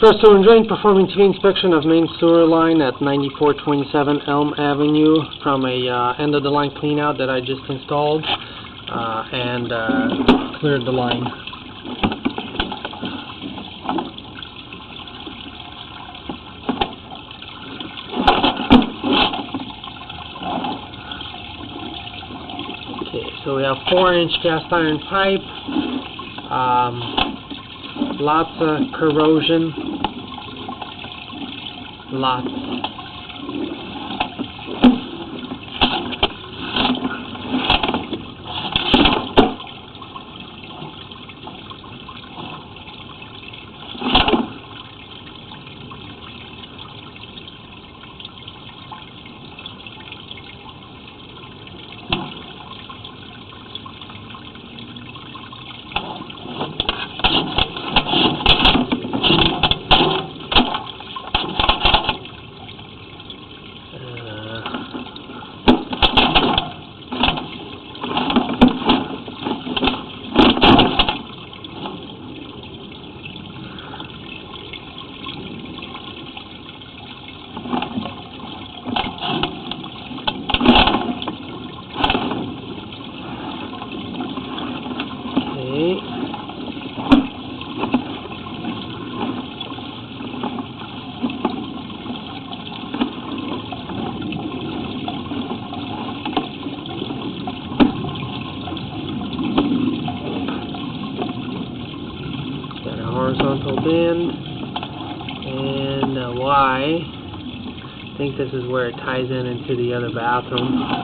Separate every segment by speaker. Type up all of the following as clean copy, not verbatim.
Speaker 1: First, we're enjoying performing TV inspection of main sewer line at 9427 Elm Avenue from a end-of-the-line cleanout that I just installed and cleared the line. Okay, so we have 4-inch cast iron pipe. Lots of corrosion. Lots. Got a horizontal bend and a Y. I think this is where it ties in into the other bathroom.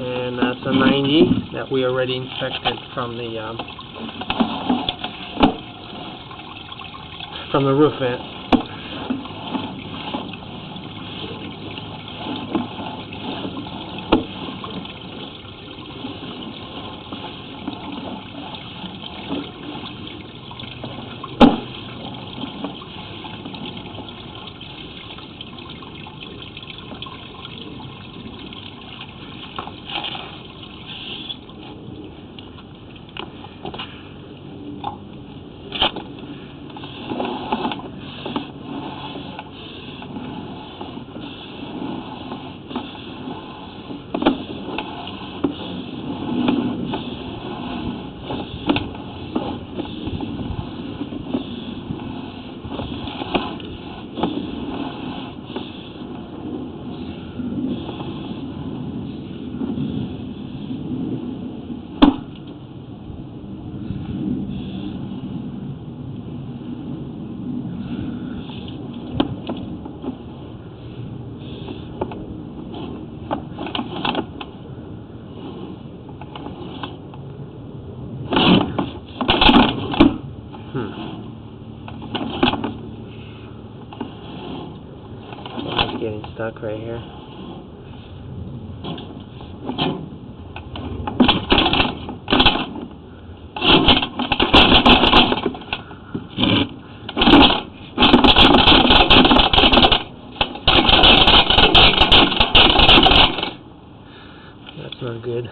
Speaker 1: And that's a 90 that we already inspected from the roof vent. It's getting stuck right here. That's not good.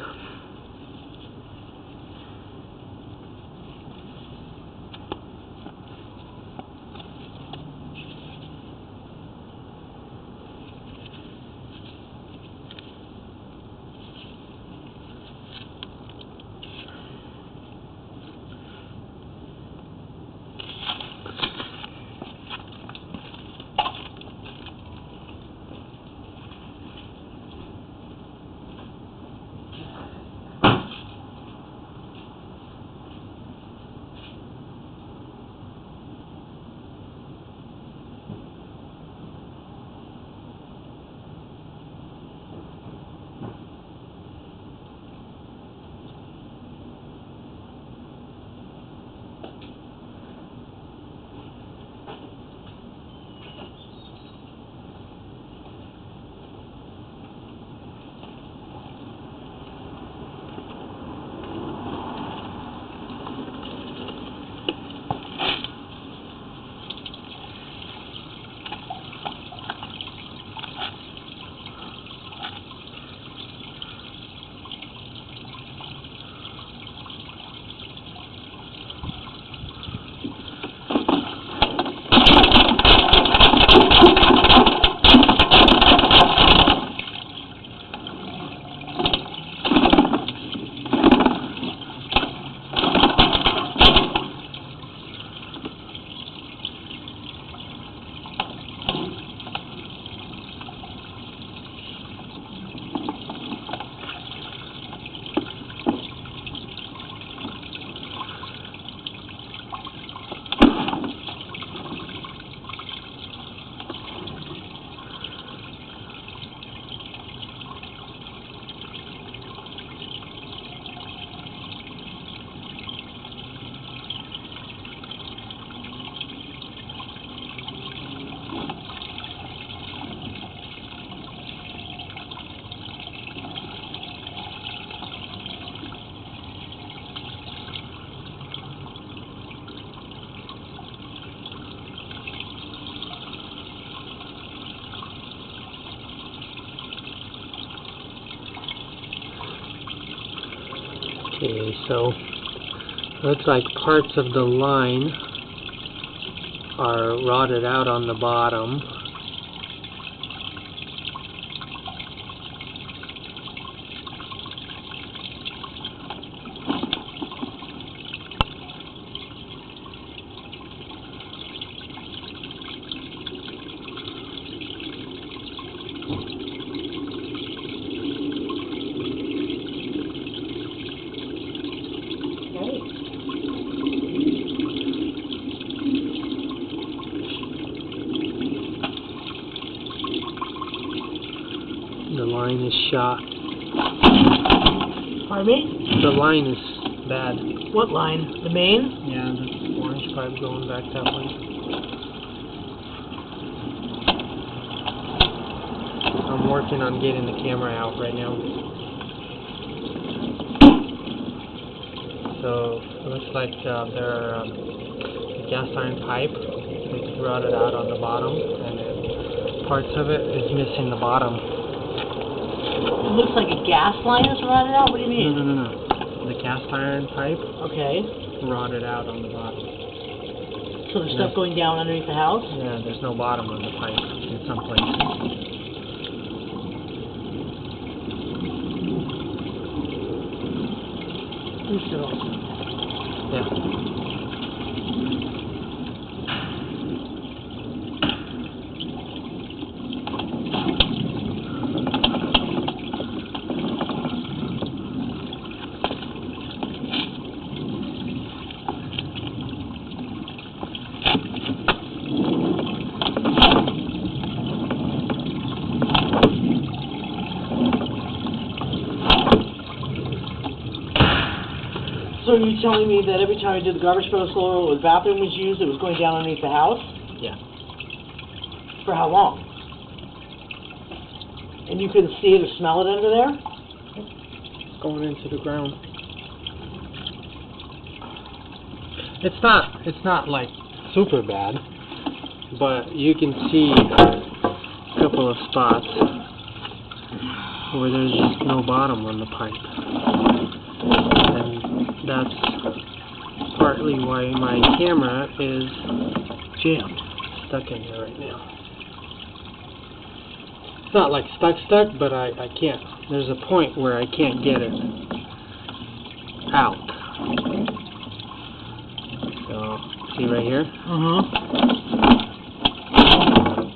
Speaker 1: Okay, so looks like parts of the line are rotted out on the bottom. The line is shot.
Speaker 2: Pardon me?
Speaker 1: The line is bad.
Speaker 2: What line? The main?
Speaker 1: Yeah, the orange pipe going back that way. I'm working on getting the camera out right now. So it looks like their gas iron pipe is rotted out on the bottom, and then parts of it is missing the bottom.
Speaker 2: It looks like a gas line is rotted out? What do you mean?
Speaker 1: No. The cast iron pipe
Speaker 2: Okay.
Speaker 1: rotted out on the bottom.
Speaker 2: So there's stuff going down underneath the house?
Speaker 1: Yeah, there's no bottom on the pipe in some places. Yeah.
Speaker 2: So are you telling me that every time I did the garbage disposal or the bathroom was used, it was going down underneath the house?
Speaker 1: Yeah.
Speaker 2: For how long? And you couldn't see it or smell it under there?
Speaker 1: It's going into the ground. It's not like super bad, but you can see a couple of spots where there's just no bottom on the pipe. And that's partly why my camera is
Speaker 2: Jammed.
Speaker 1: stuck in here right now. It's not like stuck, but I can't. There's a point where I can't get it out. So, see right here?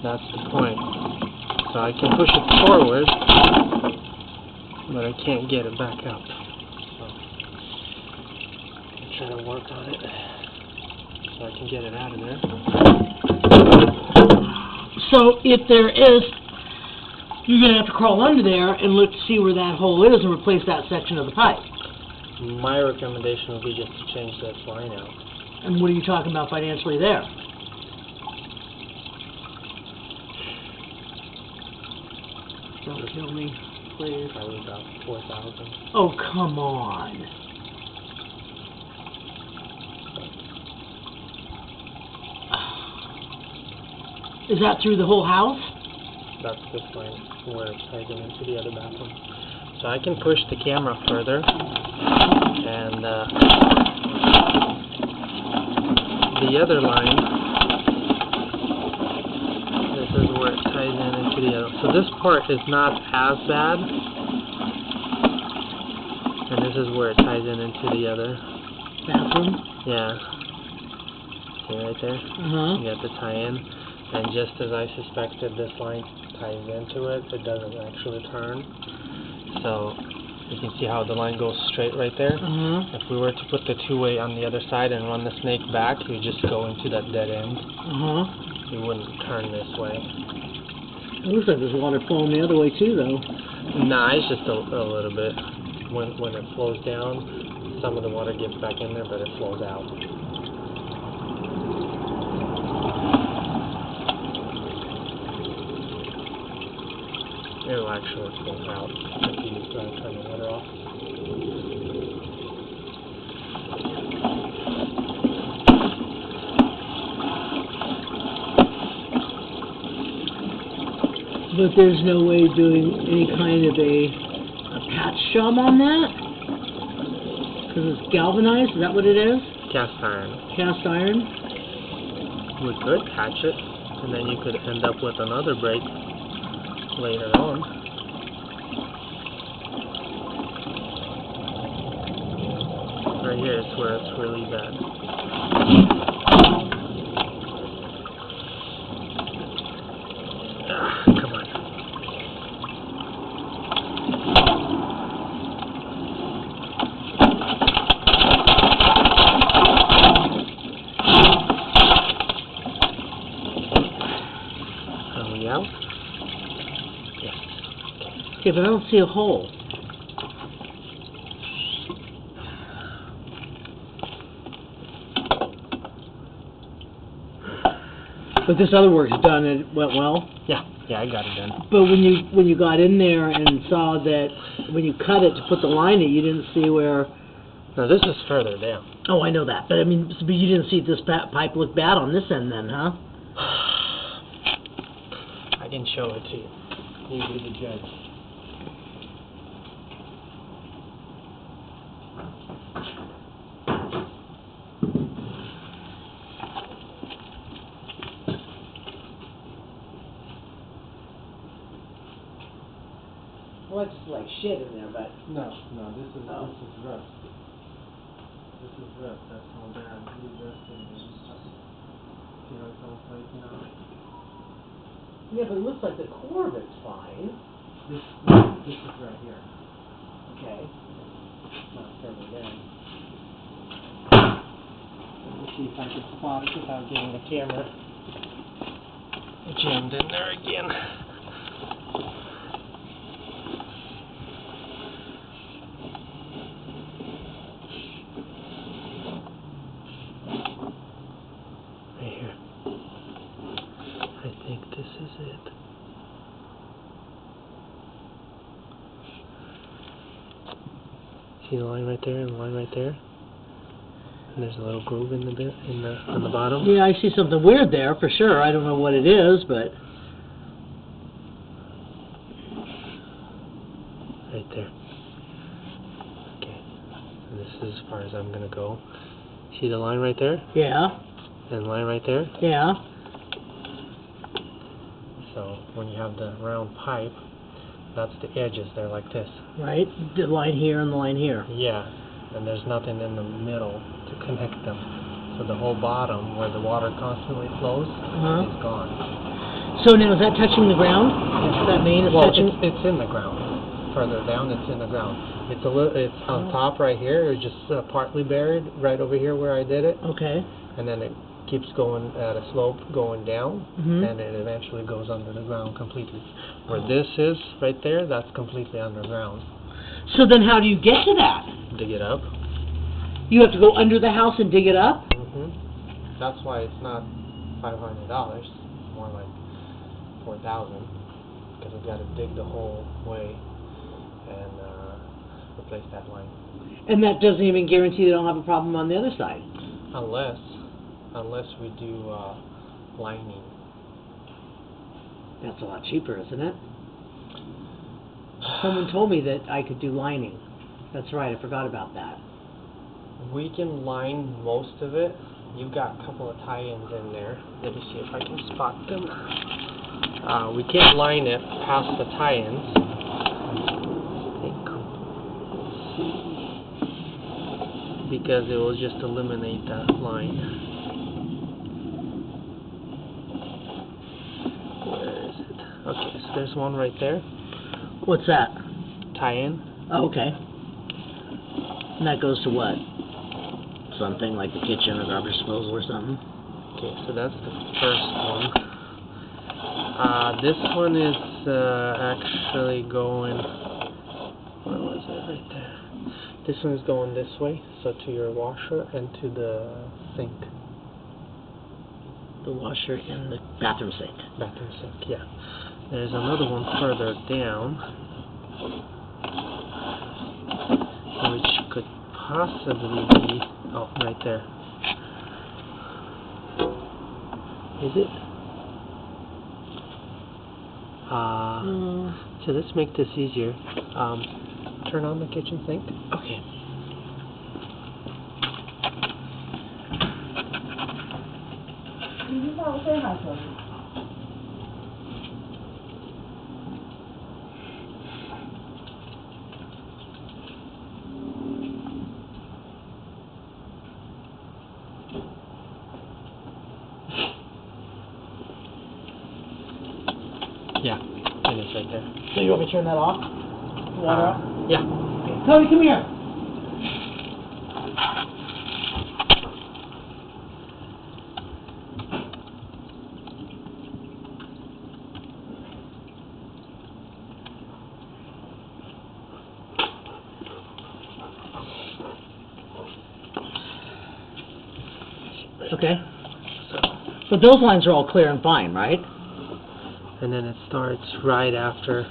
Speaker 1: That's the point. So I can push it forward, but I can't get it back out. So, I'm trying to work on it so I can get it out of there.
Speaker 2: So if there is, you're going to have to crawl under there and look to see where that hole is and replace that section of the pipe.
Speaker 1: My recommendation would be just to change this line out.
Speaker 2: And what are you talking about financially there? Don't kill me, please.
Speaker 1: Probably about 4,000.
Speaker 2: Oh, come on. Is that through the whole house?
Speaker 1: That's this line where it's heading into the other bathroom. So I can push the camera further, and the other line, this is where it ties in into the other. So this part is not as bad, and this is where it ties in into the other
Speaker 2: bathroom.
Speaker 1: Yeah. See right there? You got the tie-in, and just as I suspected, this line ties into it. It doesn't actually turn. So you can see how the line goes straight right there. If we were to put the two-way on the other side and run the snake back, you just go into that dead end. You wouldn't turn this way.
Speaker 2: It looks like there's water flowing the other way too, though.
Speaker 1: Nah, it's just a little bit. When it flows down, some of the water gets back in there, but it flows out. It'll actually flow out if you turn the water off.
Speaker 2: But there's no way of doing any kind of a patch job on that? Because it's galvanized, is that what it is?
Speaker 1: Cast iron.
Speaker 2: Cast iron?
Speaker 1: We could hatch it, and then you could end up with another break later on. Right here is where it's really bad. Come on. Are we out? Yes.
Speaker 2: Okay, but I don't see a hole. But this other work's done, it went well?
Speaker 1: Yeah, I got it done.
Speaker 2: But when you got in there and saw that when you cut it to put the line in, you didn't see where...
Speaker 1: Now this is further down.
Speaker 2: Oh, I know that. But I mean, but you didn't see this pipe look bad on this end then, huh?
Speaker 1: I didn't show it to you. You be the judge.
Speaker 2: Well, it's like shit in there, but...
Speaker 1: No, this is rust. This is rust, that's all bad. This is rust and this is stuff. See how it's all flaking out?
Speaker 2: Yeah, but it looks like the core of it's fine.
Speaker 1: This is right here.
Speaker 2: Okay.
Speaker 1: Not further down. Let me see if I can spot it without getting the camera jammed in there again. I think this is it. See the line right there and the line right there? And there's a little groove in the bit on the bottom.
Speaker 2: Yeah, I see something weird there for sure. I don't know what it is, but
Speaker 1: Right there. Okay. And this is as far as I'm gonna go. See the line right there?
Speaker 2: yeah,
Speaker 1: And the line right there?
Speaker 2: yeah.
Speaker 1: So when you have the round pipe, that's the edges. They're like this.
Speaker 2: Right, the line here and the line here.
Speaker 1: Yeah. And there's nothing in the middle to connect them. So the whole bottom, where the water constantly flows, is gone.
Speaker 2: So now is that touching the ground? That main is
Speaker 1: Well,
Speaker 2: touching?
Speaker 1: it's in the ground. Further down, it's in the ground. It's it's on top right here. It's just partly buried right over here where I did it,
Speaker 2: Okay.
Speaker 1: and then it keeps going at a slope going down,
Speaker 2: Mhm.
Speaker 1: and it eventually goes under the ground completely. Where this is right there, that's completely underground.
Speaker 2: So then how do you get to that?
Speaker 1: Dig it up.
Speaker 2: You have to go under the house and dig it up?
Speaker 1: That's why it's not $500. More like $4,000, because we've got to dig the whole way and replace that line.
Speaker 2: And that doesn't even guarantee they don't have a problem on the other side.
Speaker 1: Unless we do lining.
Speaker 2: That's a lot cheaper, isn't it? Someone told me that I could do lining. That's right, I forgot about that.
Speaker 1: We can line most of it. You've got a couple of tie-ins in there. Let me see if I can spot them. We can't line it past the tie-ins. Because it will just eliminate that line. Where is it? Okay, so there's one right there.
Speaker 2: What's that?
Speaker 1: Tie-in.
Speaker 2: Oh, okay. And that goes to what? Something like the kitchen or garbage disposal or something?
Speaker 1: Okay, so that's the first one. This one is actually going... Where was it? Right there. This one is going this way, so to your washer and to the sink.
Speaker 2: The washer in the bathroom sink.
Speaker 1: Bathroom sink, yeah. There's another one further down, which could possibly be... Oh, right there. Is it? So let's make this easier. Turn on the kitchen sink.
Speaker 2: Okay. Oh, say hi, Sophie.
Speaker 1: Yeah, and it's right there.
Speaker 2: So you want me to turn that off? Water off?
Speaker 1: Yeah.
Speaker 2: Okay. Tony, come here. Okay. But those lines are all clear and fine, right?
Speaker 1: And then it starts right after.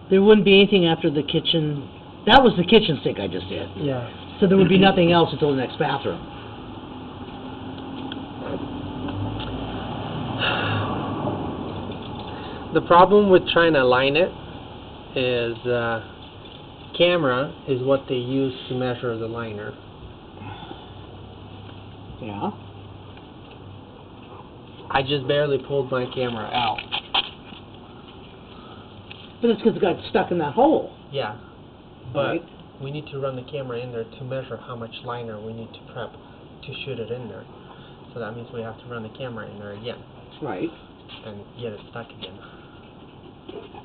Speaker 2: There wouldn't be anything after the kitchen. That was the kitchen sink I just did.
Speaker 1: Yeah.
Speaker 2: So there would be nothing else until the next bathroom.
Speaker 1: The problem with trying to align it is camera is what they use to measure the liner.
Speaker 2: Yeah.
Speaker 1: I just barely pulled my camera out.
Speaker 2: But it's because it got stuck in that hole.
Speaker 1: Yeah. But
Speaker 2: Right.
Speaker 1: we need to run the camera in there to measure how much liner we need to prep to shoot it in there. So that means we have to run the camera in there again
Speaker 2: Right.
Speaker 1: and get it stuck again.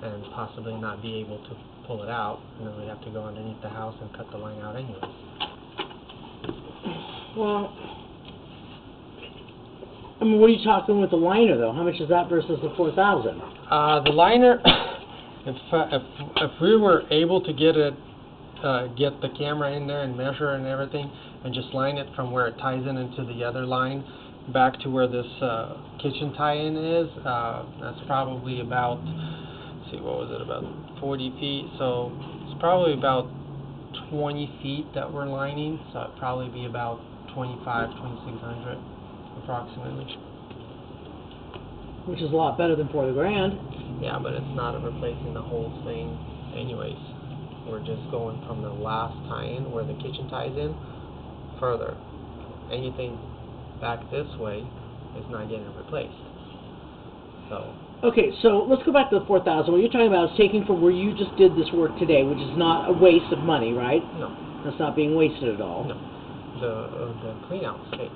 Speaker 1: And possibly not be able to pull it out, and then we have to go underneath the house and cut the line out anyways.
Speaker 2: Well, I mean, what are you talking with the liner, though? How much is that versus the 4,000?
Speaker 1: The liner, if we were able to get the camera in there and measure and everything, and just line it from where it ties in into the other line back to where this kitchen tie-in is, that's probably about, let's see, what was it, about 40 feet, so it's probably about 20 feet that we're lining, so it'd probably be about 2,600 approximately.
Speaker 2: Which is a lot better than $40,000.
Speaker 1: Yeah, but it's not replacing the whole thing anyways. We're just going from the last tie-in where the kitchen ties in further. Anything back this way is not getting replaced. So.
Speaker 2: Okay, so let's go back to the 4,000. What you're talking about is taking from where you just did this work today, which is not a waste of money, right?
Speaker 1: No.
Speaker 2: That's not being wasted at all.
Speaker 1: No. The cleanout space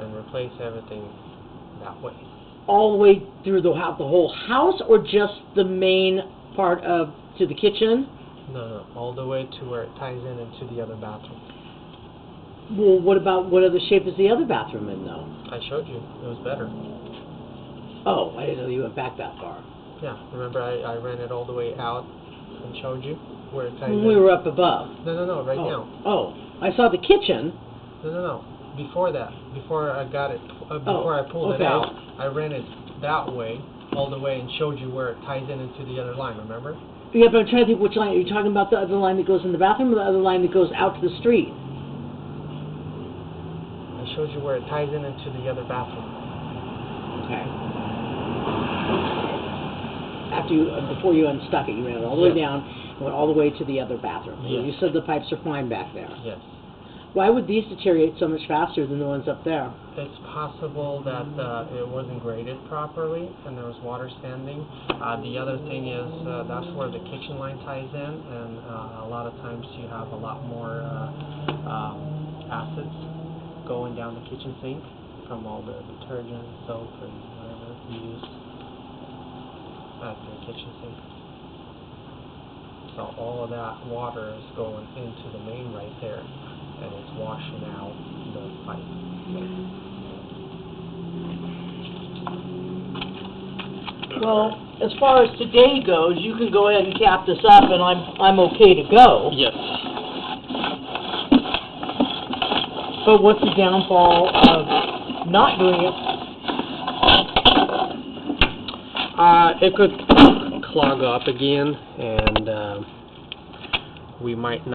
Speaker 1: and replace everything that way.
Speaker 2: All the way through the whole house, or just the main part of to the kitchen?
Speaker 1: No, all the way to where it ties in into the other bathroom.
Speaker 2: Well, what other shape is the other bathroom in, though?
Speaker 1: I showed you. It was better.
Speaker 2: Oh, I didn't know you went back that far.
Speaker 1: Yeah, remember I ran it all the way out and showed you where it ties in?
Speaker 2: When we were up above.
Speaker 1: No, right now.
Speaker 2: Oh, I saw the kitchen.
Speaker 1: No. Before that, before I got it, before I pulled it out, I ran it that way, all the way, and showed you where it ties in into the other line, remember?
Speaker 2: Yeah, but I'm trying to think which line. Are you talking about the other line that goes in the bathroom or the other line that goes out to the street?
Speaker 1: I showed you where it ties in into the other bathroom.
Speaker 2: Okay. Before you unstuck it, you ran it all the way down and went all the way to the other bathroom.
Speaker 1: Yes.
Speaker 2: You said the pipes are fine back there.
Speaker 1: Yes.
Speaker 2: Why would these deteriorate so much faster than the ones up there?
Speaker 1: It's possible that it wasn't graded properly and there was water standing. The other thing is that's where the kitchen line ties in, and a lot of times you have a lot more acids going down the kitchen sink from all the detergent, soap, and whatever you use at the kitchen sink. So all of that water is going into the main right there, and it's washing out the pipe.
Speaker 2: Well, as far as today goes, you can go ahead and cap this up, and I'm okay to go.
Speaker 1: Yes.
Speaker 2: But what's the downfall of not doing it?
Speaker 1: It could clog up again, and we might not.